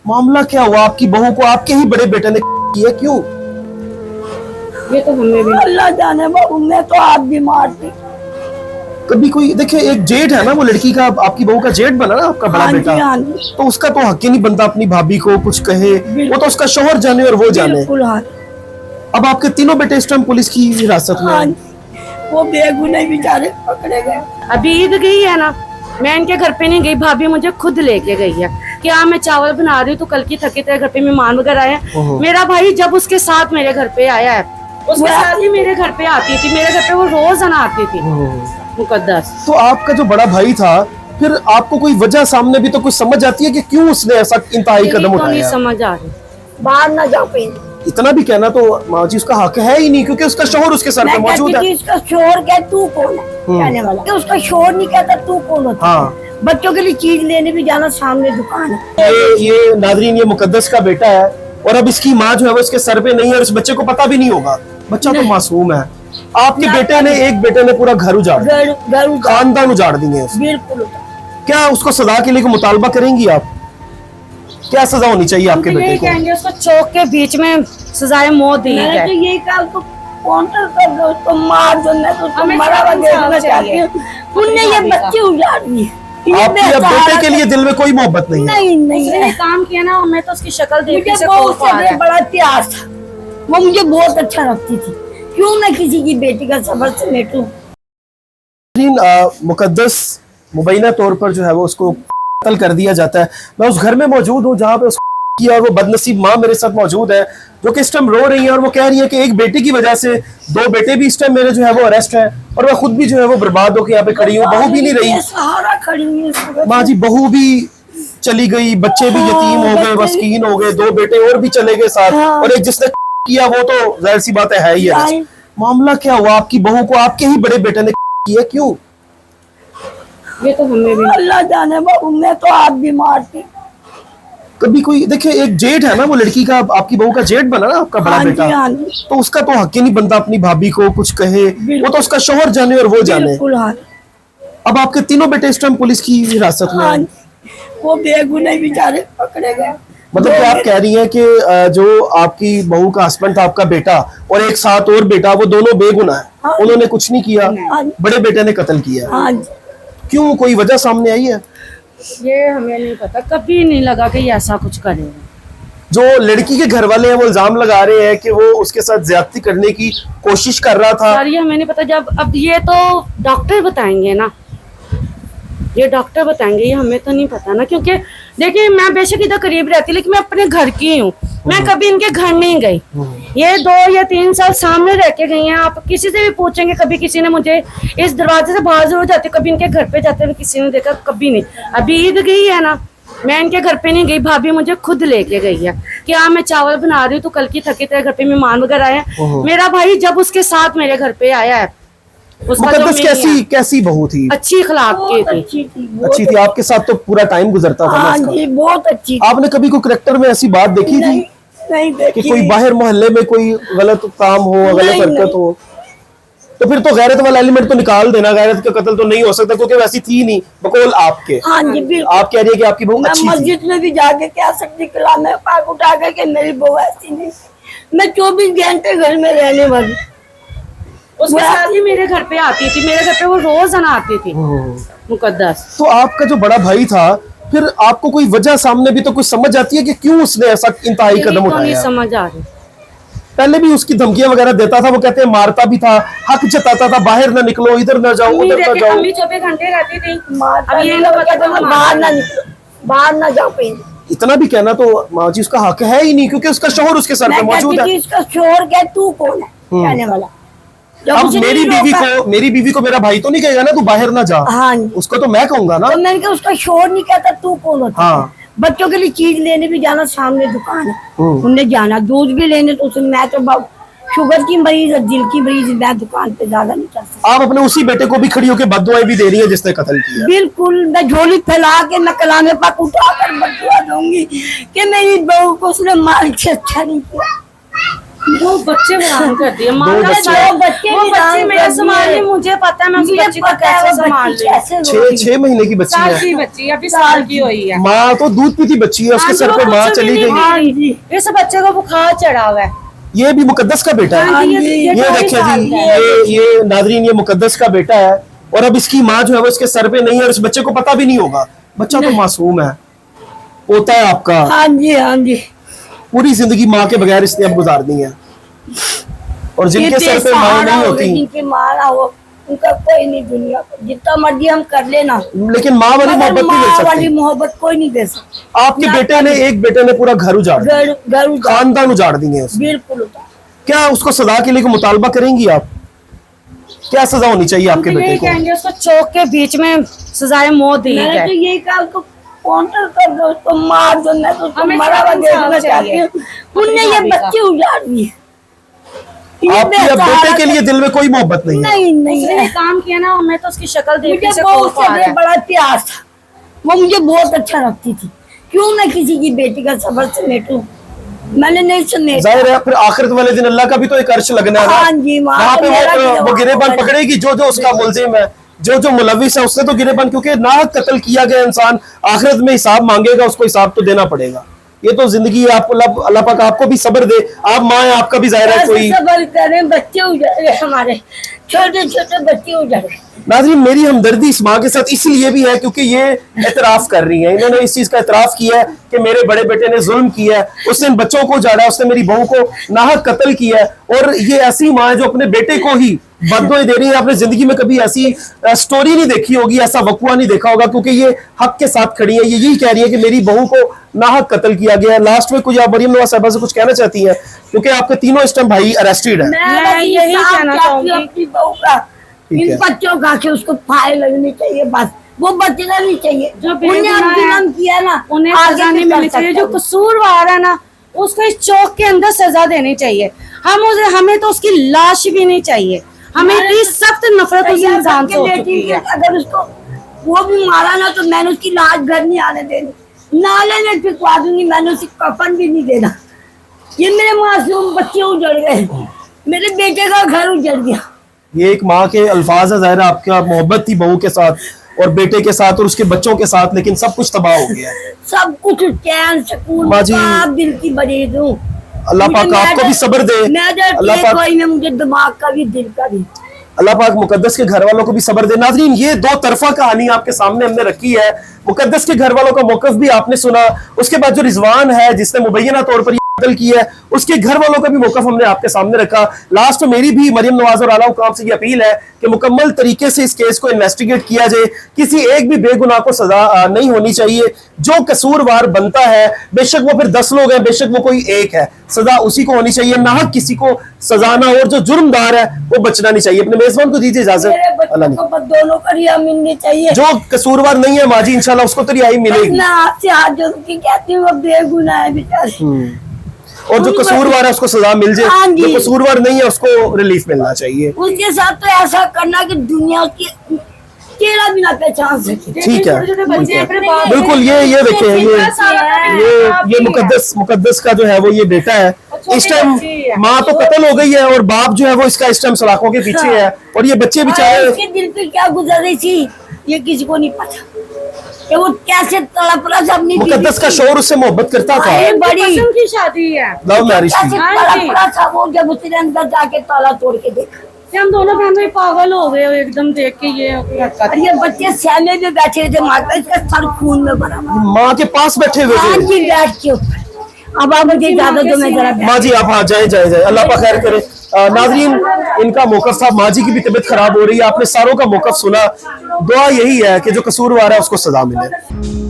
मामला क्या हुआ? आपकी बहू को आपके ही बड़े बेटे ने किया, क्यों? ये तो हमें भी अल्लाह जाने, बहू ने तो आप भी मार दी। कभी कोई देखिए, एक जेठ है ना वो लड़की का, आपकी बहू का जेठ बना ना आपका बड़ा हाँ बेटा, जी, हाँ जी। तो उसका तो हक ही नहीं बनता अपनी भाभी को कुछ कहे, वो तो उसका शौहर जाने और वो जाने। बिल्कुल हाँ। अब आपके तीनों बेटे इस टाइम पुलिस की हिरासत में हाँ हैं। जी, वो बेगुनाह बेचारे पकड़े गए। अभी ईद गई है ना, मैं इनके घर पे नहीं गई, भाभी मुझे खुद लेके गई है कि हाँ मैं चावल बना रही हूँ तो कल की थके तेरे घर पे मेहमान वगैरह आए हैं। मेरा भाई जब उसके साथ मेरे घर पे आया है, उसके साथ ही मेरे घर पे आती थी, मेरे घर पे वो रोजाना आती थी मुकद्दस। तो आपका जो बड़ा भाई था, फिर आपको कोई वजह सामने भी तो कुछ समझ आती है कि क्यों उसने ऐसा इंतहाई कदम तो नहीं उठाया? समझ आ रही। बाहर ना जाओ कहीं। इतना भी कहना तो माँ जी उसका हक है ही नहीं, क्योंकि उसका शौहर उसके सर पे मैं मौजूद कहती है। थी इसका शोर क्या, तू कौन है कहने वाला, कि उसका शोर नहीं कहता तू कौन होता है। हाँ। बच्चों के लिए चीज लेने भी जाना, सामने दुकान है। ये नाजरीन, ये मुकद्दस का बेटा है और अब इसकी माँ जो है वो इसके सर पे नहीं है और इस बच्चे को पता भी नहीं होगा। बच्चा तो मासूम है। आपके बेटे ने, एक बेटे ने पूरा घर उजाड़ दिया, घर उजाड़, खानदान उजाड़ दिए उसने। बिल्कुल। क्या उसको सजा के लिए कोई मुतालबा करेंगी आप? क्या सजा होनी चाहिए आपके बेटे यही को? कहेंगे उसको चौक के बीच में सजाए मौत दी मैंने जाए। तो यही कहा उसको काउंटर कर दो, उसको मार दो, मैं तो उसको हमें मरा हुआ सब देखना इंसाफ चाहती हूँ। उनने ये बच्चे उजाड़ दिए। ये आपकी अब बेचारा बेटे के लिए दिल में कोई मोहब्बत नहीं है? नहीं नहीं उसने ये काम किया ना, हमें तो उसकी शक्ल देखने मुझे से वो खौफ आ रहा उससे है। बड़ा प्यार था, वो मुझे बहुत अच्छा लगती थी। क्यों मैं किसी की बेटी का सबर से लेटूं। मुकद्दस मुबैना तौर पर जो है वो उसको कत्ल कर दिया जाता है। मैं उस घर में मौजूद हूँ जहाँ पे उसको किया, और वो बदनसीब माँ मेरे साथ मौजूद है जो कि इस टाइम रो रही है और वो कह रही है कि एक बेटे की वजह से दो बेटे भी इस टाइम मेरे जो है वो अरेस्ट है और मैं खुद भी जो है वो बर्बाद होकर यहाँ पे खड़ी हूँ। बहू भी नहीं रही, सहारा खड़ी हुई है इस वक्त। माँ जी, बहू भी चली गई, बच्चे भी यतीम हो गए, मस्कीन हो गए, दो बेटे और भी चले गए साथ, और एक जिसने किया वो तो जाहिर सी बात है ही है। मामला क्या हुआ? आपकी बहू को आपके ही बड़े बेटे ने किया, क्यों? ये तो हमें भी अल्लाह जाने, बहू ने तो आप भी मार दी। कभी कोई देखिए, एक जेठ है ना वो लड़की का, आपकी बहू का जेठ बना ना आपका बड़ा हाँ जी, बेटा, हाँ जी। तो उसका तो हक ही नहीं बनता अपनी भाभी को कुछ कहे, वो तो उसका शौहर जाने और वो जाने। बिल्कुल हाँ। अब आपके तीनों बेटे इस टाइम पुलिस की हिरासत में हाँ हैं। जी, वो बेगुनाह बेचारे पकड़े गए। मतलब कि आप कह रही हैं कि जो आपकी बहू का हस्बैंड था आपका बेटा और एक साथ और बेटा, वो दोनों बेगुनाह है, हाँ। उन्होंने कुछ नहीं किया, हाँ जी। बड़े बेटे ने कत्ल किया। हाँ जी। क्यों, कोई वजह सामने आई है? ये हमें नहीं पता, कभी नहीं लगा कि ये ऐसा कुछ करेगा। जो लड़की के घर वाले हैं वो इल्जाम लगा रहे हैं कि वो उसके साथ ज्यादती करने की कोशिश कर रहा था। सर ये हमें नहीं पता, जब अब ये तो डॉक्टर बताएंगे ना, ये डॉक्टर बताएंगे, ये हमें तो नहीं पता ना। क्योंकि देखिए मैं बेशक इधर करीब रहती, लेकिन मैं अपने घर की हूँ, मैं कभी इनके घर नहीं गई। ये 2 या 3 साल सामने रह के गई हैं। आप किसी से भी पूछेंगे, कभी किसी ने मुझे इस दरवाजे से बाहर जरूर जाते, कभी इनके घर पे जाते हुए किसी ने देखा, कभी नहीं। अभी ईद गई है ना, मैं इनके घर पे नहीं गई, भाभी मुझे खुद लेके गई है कि हाँ मैं चावल बना रही हूँ तो कल की थके तेरे घर पे मेहमान वगैरह आए हैं। मेरा भाई जब उसके साथ मेरे घर पे आया है, उसका जो मुकद्दस कैसी बहू थी? अच्छी अखलाक की बहुत थी। अच्छी थी, अच्छी थी, आपके साथ तो पूरा टाइम गुजरता था ना हाँ उसका। जी, बहुत अच्छी थी। आपने कभी कोई करेक्टर में ऐसी बात देखी थी नहीं कि देखी। कोई बाहर मोहल्ले में कोई गलत काम हो, गलत नहीं, हरकत नहीं। हो? तो फिर तो गैरत वाला एलिमेंट तो निकाल देना, गैरत का कत्ल तो नहीं हो सकता क्योंकि वैसी थी नहीं बकौल आपके। हाँ जी, बिल्कुल। आप कह रही है कि आपकी बहू मैं अच्छी थी। मस्जिद में भी जाके कह सकती, कला में पाक उठा के मेरी बहू ऐसी नहीं। मैं 24 घंटे घर में रहने वाली। उसके साथ ही मेरे घर पे आती थी, मेरे घर पे वो रोजाना आती थी मुकद्दस। तो आपका जो बड़ा भाई था, फिर आपको कोई वजह सामने भी तो कुछ समझ आती है कि क्यों उसने ऐसा इंतहाई कदम तो नहीं उठाया? समझ आ रही। पहले भी उसकी धमकियां वगैरह देता था, वो कहते हैं मारता भी था, हक जताता था, बाहर ना निकलो, इधर ना जाओ, उधर ना जाओ। अम्मी 24 घंटे रहती थी। मारता अब ये नहीं, लोग वो कहते कहते हैं बाहर ना निकलो, बाहर ना जाओ कहीं। इतना भी कहना तो माँ जी उसका हक है ही नहीं, क्योंकि उसका शौहर उसके सर पे मैं मौजूद कहती है। थी इसका शोर क्या, तू कौन है कहने वाला। जब अब उसने मेरी नहीं रोका- मेरी बीवी को मेरा भाई तो नहीं कहेगा ना तू बाहर ना जा, हाँ जी। उसको तो मैं कहूंगा ना। तो मैंने कहा उसका शोर नहीं कहता तू कौन होता है। हाँ। बच्चों के लिए चीज लेने भी जाना, सामने दुकान है, उनने जाना दूध भी लेने, तो उसने मैं तो शुगर की मरीज और दिल की मरीज, मैं दुकान पे ज्यादा नहीं चल सकती। आप अपने उसी बेटे को भी खड़ी होकर बददुआएं भी दे रही है जिसने कत्ल किया। बिल्कुल, मैं झोली फैला के मैं कलामे पाक उठा कर बदुआ दूंगी कि मेरी बहू को उसने माल से अच्छा नहीं किया। वो बच्चे बयान कर दिए माँ दो का बच्चे। सारा- वो बच्चे वो भी बच्चे बयान मेरे कर संभाल दिए। मुझे पता है मैं उस मुझे बच्ची को पता है कैसे वो संभाल बच्ची रही हूँ। कैसे रो रही है। 6 महीने की बच्ची साल है। की बच्ची अभी साल की हुई है। माँ तो दूध पीती बच्ची है, उसके हाँ, सर वो पे कुछ माँ भी चली नहीं गई। पी रही। इस बच्चे को बुखार चढ़ा हुआ है। ये भी मुकद्दस का बेटा है। हाँ जी, ये 2.5 देखिए साल जी, का है। ये नाजरीन, ये मुकद्दस का बेटा है और अब इसकी माँ जो है वो इसके सर पे नहीं है और इस बच्चे को पता भी नहीं होगा। बच्चा तो मासूम है, पोता है आपका, हाँ जी हाँ जी। पूरी जिंदगी माँ के बगैर इसने अब गुजारनी है और जिनके ये सर पे माँ बेसहारा नहीं हो गए, होती, जिनके मारा हो उनका कोई नहीं दुनिया को, जितना मर्जी हम कर लेना, लेकिन माँ वाली मगर मोहब्बत नहीं माँ दे वाली सकती। मोहब्बत कोई नहीं दे सकता। आपके बेटे ने, एक बेटे ने पूरा घर उजाड़ दिया, घर घर उजाड़, खानदान उजाड़ दिए उसने। बिल्कुल उतार। क्या उसको सजा के लिए कोई मुतालबा करेंगी आप? क्या सजा होनी चाहिए आपके हम तो बेटे यही को? कहेंगे उसको चौक के बीच में सजाए मौत दी मैंने जाए। तो यही कहा उसको काउंटर कर दो, उसको मार दो, मैं तो उसको हमें मरा हुआ सब देखना इंसाफ चाहती चाहिए। हूँ। उनने ये भाभी का। बच्चे उजाड़ दिए। ये आपके अब बेसहारा बेटे के लिए दिल में कोई मोहब्बत नहीं है? नहीं नहीं उसने है। काम किया ना, हमें तो उसकी शक्ल देखने मुझे से बहुत खौफ आ रहा से है। बड़ा प्यार था, वो मुझे बहुत अच्छा रखती थी। क्यों मैं किसी की बेटी का सबर समेटूं? मैंने नहीं समेटा। जाहिर है फिर आखिरत वाले दिन अल्लाह का भी तो एक अर्श लगना है ना। हाँ जी, वहाँ वहाँ तो पे मेरा भी वो जवाब गिरेबान होगा। पकड़ेगी जो जो उसका मुलजिम है, जो जो मुलविस है, उससे तो गिरेबान, क्योंकि नाहक कत्ल किया गया इंसान आखिरत में हिसाब मांगेगा, उसको हिसाब तो देना पड़ेगा। ये तो जिंदगी है। आपको अल्लाह पाक आपको भी सब्र दे। आप माँ है, आपका भी जाहिर है कैसे कोई। सबर करें, बच्चे उजड़ गए हमारे, छोटे छोटे बच्चे उजड़ गए। नाज़रीन, मेरी हमदर्दी इस माँ के साथ इसलिए भी है क्योंकि ये एतराफ कर रही है, इन्होंने इस चीज का एतराफ किया है कि मेरे बड़े बेटे ने जुल्म किया है, उसने इन बच्चों को उजाड़ा, उसने मेरी बहू को नाहक कत्ल किया है। और ये ऐसी माँ है जो अपने बेटे को ही बददुआएं दे रही है। आपने जिंदगी में कभी ऐसी स्टोरी नहीं देखी होगी, ऐसा वकुआ नहीं देखा होगा, क्योंकि ये हक के साथ खड़ी है। ये यही कह रही है कि मेरी बहू को नाहक कत्ल किया गया है। लास्ट में कुछ आप मरियम नवाज साहिबा से कुछ कहना चाहती हैं, क्योंकि आपके तीनों इस टाइम भाई अरेस्टेड है? मैं मैं यही इंसाफ कहना चाहती हूँ चाहूंगी। अपनी बहू का, ठीक इन है। बच्चों का कि उसको फाइल लगनी चाहिए, बस वो बचना नहीं चाहिए। जो उन्हें बेगुनाह अब है, जुल्म किया ना, उन्हें आगे सजा नहीं भी कर मिलनी चाहिए। सकता जो है। कसूरवार है ना, उसको इस चौक के अंदर सजा देनी चाहिए। हमें तो उसकी लाश भी नहीं चाहिए। हमें इतनी सख्त नफरत उस तैयार इंसान करके से हो बेटी चुकी की, है। अगर उसको वो भी मारा ना तो मैंने उसकी लाश घर नहीं आने देनी, नाले में फिकवा दूंगी, मैंने उसे कफन भी नहीं देना। ये मेरे मासूम बच्चे उजड़ गए, मेरे बेटे का घर उजड़ गया। ये एक माँ के अल्फाज है। जाहिर है आपका मोहब्बत थी बहू के साथ और बेटे के साथ और उसके बच्चों के साथ, लेकिन सब कुछ तबाह हो गया है। सब कुछ चैन सुकून, माँ जी, आप दिल की मरीज हूँ। अल्लाह मुझे पाक आपको भी सब्र दे। मैं अल्लाह पाक, कोई में मुझे दिमाग का भी दिल का भी। अल्लाह पाक मुकद्दस के घर वालों को भी सब्र दे। नाज़रीन, ये दो तरफा कहानी आपके सामने हमने रखी है। मुकद्दस के घर वालों का मौक़िफ़ भी आपने सुना, उसके बाद जो रिजवान है जिसने मुबैना तौर पर कत्ल किया है, उसके घर वालों का भी मौक़िफ़ हमने आपके सामने रखा। लास्ट में मेरी भी मरियम नवाज और आला हुकाम से ये अपील है कि मुकम्मल तरीके से इस केस को इन्वेस्टिगेट किया जाए। किसी एक भी बेगुनाह को सजा नहीं होनी चाहिए। जो कसूरवार बनता है, बेशक वो फिर 10 लोग हैं, बेशक वो कोई एक है, सजा उसी को होनी चाहिए, ना किसी को सजाना। और जो जुर्मदार है वो बचना नहीं चाहिए। अपने मेजबान को दीजिए इजाजत। मेरे अल्लाह बच्चों ने, को बस दोनों का रिहा मिलनी चाहिए। जो कसूरवार नहीं है माजी, इंशाल्लाह उसको तो रिहाई मिलेगी। मैं आपसे हाथ जोड़ के कहती हूँ, वो बेगुनाह है बेचारे। और जो कसूरवार है उसको सजा मिल जाए, हाँ जी। जो कसूरवार नहीं है उसको रिलीफ मिलना चाहिए। उसके साथ तो ऐसा करना कि दुनिया उसकी चेहरा भी ना पहचान सके। ठीक है, छोटे-छोटे ठीक बच्चे है। अपने बाप बिल्कुल, ये देखें, ये ये मुकद्दस का जो है वो ये बेटा है। छोटी इस टाइम बच्ची है। माँ तो कत्ल हो गई है और बाप जो है वो इसका इस टाइम सलाखों के पीछे है। और ये बच्चे बेचारे, उसके दिल पे क्या गुजर रही थी ये किसी को नहीं पता, कि वो कैसे तड़प रहा था अपनी मुकद्दस का शौहर उससे मोहब्बत करता था। अरे बड़ी पसंद की शादी है। लव मैरिज कैसे थी। हाँ जी। तड़प रहा था वो, जब उसने अंदर जाके ताला तोड़ के देखा। कि हम दोनों बहन भाई पागल हो गए एकदम देख के ये हरकत। और ये बच्चे सहमे में बैठे थे, माता इसका सर खून में भरा हुआ। माँ के पास बैठे हुए हाँ थे। जी, बैठ के ऊपर। अब आप मुझे इजाजत दो, मैं जरा माँ जी आप हाँ जाए जाए जाए, अल्लाह पाक खैर करे। नाजरीन, इनका मौक़िफ़ था, माँ जी की भी तबीयत खराब हो रही है। आपने सारों का मौक़िफ़ सुना। दुआ यही है कि जो कसूरवार है उसको सजा मिले।